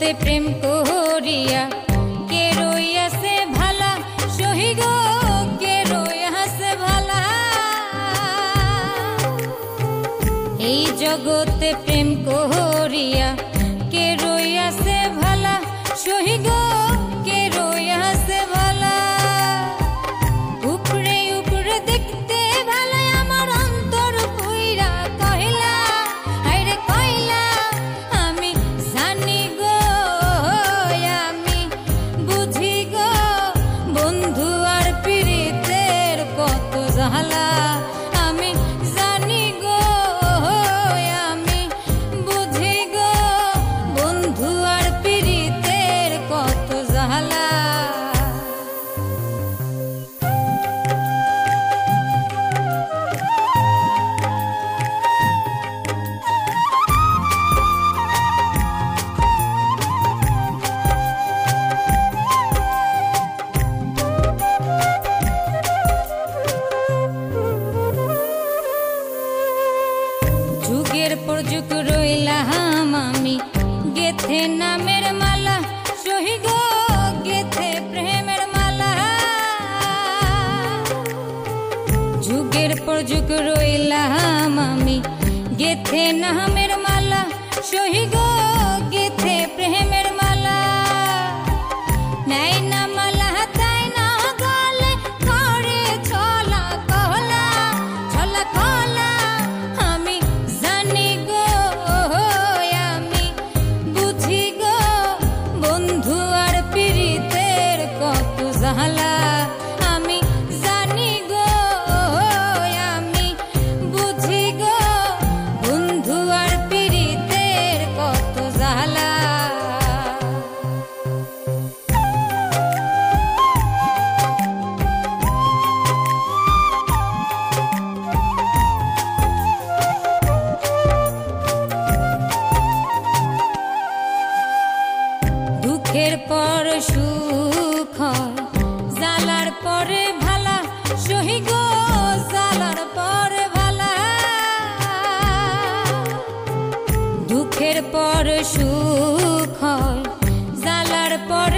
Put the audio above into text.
জগতে প্রেম করিয়া কে রইয়াছে ভালা, সহি গো কে রইয়াছে ভালা। এই জগতে প্রেম করিয়া কে রইয়াছে ভালা, সহি গো কে রইয়াছে ভালা। উপরে উপরে দেখতে ভালা, আমার অন্তর পুইরা কহিলা, আইরে কইলা আমি জানি গো, আমি বুঝি গো বন্ধু আর পীড়িতের কত জ্বালা। আমি জানি গো, আমি বুঝি গো বন্ধু আর পীড়িতের কত জ্বালা। যুগের পর যুগ রইলাম আমি গেথে নামের মালা, সহি গো গেথে প্রেমের মালা। যুগের পর যুগ রইলাম আমি গেথে নামের মালা, সহি গো গেথে প্রেমের মালা। নাই না মালা তাই না গলে করে ছলা কলা, ছলা কলা। আমি জানি গো, আমি বুঝি গো বন্ধু আর পীড়িতের কত জ্বালা। আমি জানি গো, আমি বুঝি গো বন্ধু আর পীড়িতের কত জ্বালা। দুঃখের পর সুখ হয়, জ্বালার পরে ভালা, সহি গো জ্বালার পরে ভালা। দুঃখের পর সুখ হয়, জ্বালার পরে